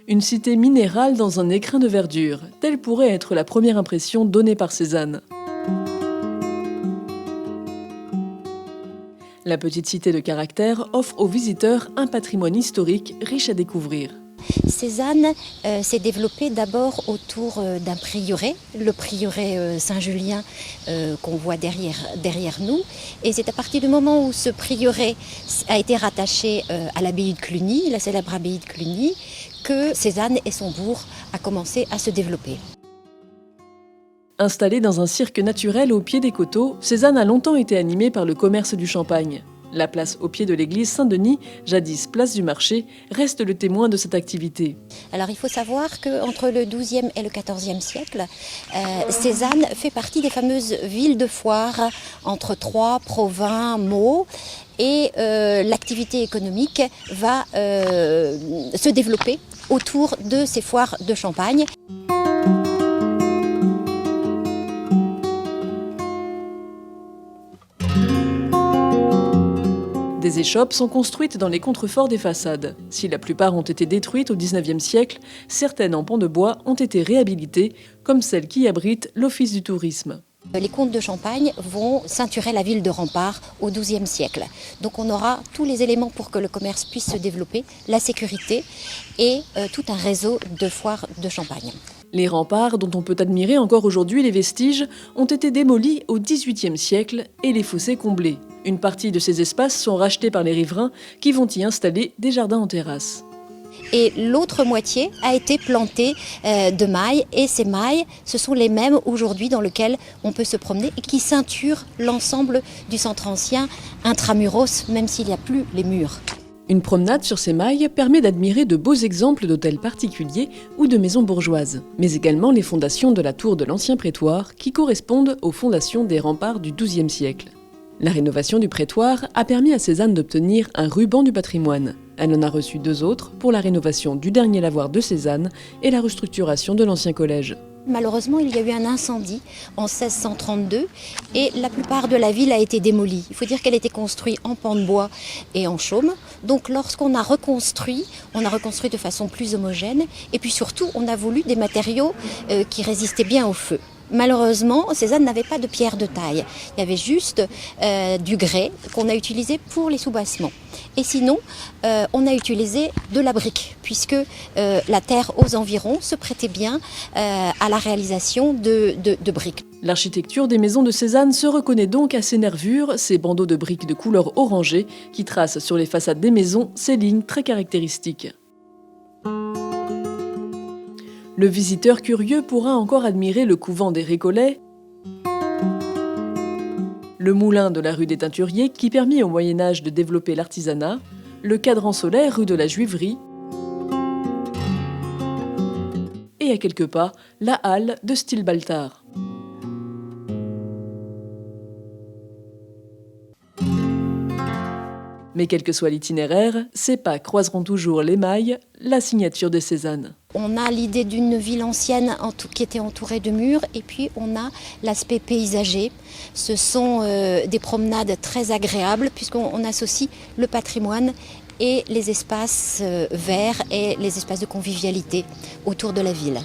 Une cité minérale dans un écrin de verdure, telle pourrait être la première impression donnée par Cézanne. La petite cité de caractère offre aux visiteurs un patrimoine historique riche à découvrir. Cézanne s'est développée d'abord autour d'un prieuré, le prieuré Saint-Julien qu'on voit derrière nous. Et c'est à partir du moment où ce prieuré a été rattaché à l'abbaye de Cluny, la célèbre abbaye de Cluny, que Cézanne et son bourg a commencé à se développer. Installée dans un cirque naturel au pied des coteaux, Cézanne a longtemps été animée par le commerce du champagne. La place au pied de l'église Saint-Denis, jadis place du marché, reste le témoin de cette activité. Alors il faut savoir qu'entre le XIIe et le XIVe siècle, Cézanne fait partie des fameuses villes de foire entre Troyes, Provins, Meaux. Et l'activité économique va se développer autour de ces foires de champagne. Des échoppes sont construites dans les contreforts des façades. Si la plupart ont été détruites au XIXe siècle, certaines en pans de bois ont été réhabilitées, comme celle qui abrite l'Office du tourisme. Les comtes de Champagne vont ceinturer la ville de Rempart au XIIe siècle. Donc on aura tous les éléments pour que le commerce puisse se développer, la sécurité et tout un réseau de foires de champagne. Les remparts, dont on peut admirer encore aujourd'hui les vestiges, ont été démolis au XVIIIe siècle et les fossés comblés. Une partie de ces espaces sont rachetés par les riverains qui vont y installer des jardins en terrasse. Et l'autre moitié a été plantée de mailles. Et ces mailles, ce sont les mêmes aujourd'hui dans lesquelles on peut se promener et qui ceinturent l'ensemble du centre ancien intramuros, même s'il n'y a plus les murs. Une promenade sur ces mailles permet d'admirer de beaux exemples d'hôtels particuliers ou de maisons bourgeoises, mais également les fondations de la tour de l'ancien prétoire qui correspondent aux fondations des remparts du XIIe siècle. La rénovation du prétoire a permis à Cézanne d'obtenir un ruban du patrimoine. Elle en a reçu 2 autres pour la rénovation du dernier lavoir de Cézanne et la restructuration de l'ancien collège. Malheureusement, il y a eu un incendie en 1632 et la plupart de la ville a été démolie. Il faut dire qu'elle était construite en pans de bois et en chaume. Donc lorsqu'on a reconstruit, on a reconstruit de façon plus homogène et puis surtout, on a voulu des matériaux qui résistaient bien au feu. Malheureusement, Cézanne n'avait pas de pierre de taille. Il y avait juste du grès qu'on a utilisé pour les soubassements. Et sinon, on a utilisé de la brique, puisque la terre aux environs se prêtait bien à la réalisation de briques. L'architecture des maisons de Cézanne se reconnaît donc à ses nervures, ces bandeaux de briques de couleur orangée qui tracent sur les façades des maisons ces lignes très caractéristiques. Le visiteur curieux pourra encore admirer le couvent des Récollets, le moulin de la rue des Teinturiers qui permit au Moyen-Âge de développer l'artisanat, le cadran solaire rue de la Juiverie et à quelques pas, la halle de style Baltard. Mais quel que soit l'itinéraire, ces pas croiseront toujours l'émail, la signature de Cézanne. On a l'idée d'une ville ancienne qui était entourée de murs et puis on a l'aspect paysager. Ce sont des promenades très agréables puisqu'on associe le patrimoine et les espaces verts et les espaces de convivialité autour de la ville.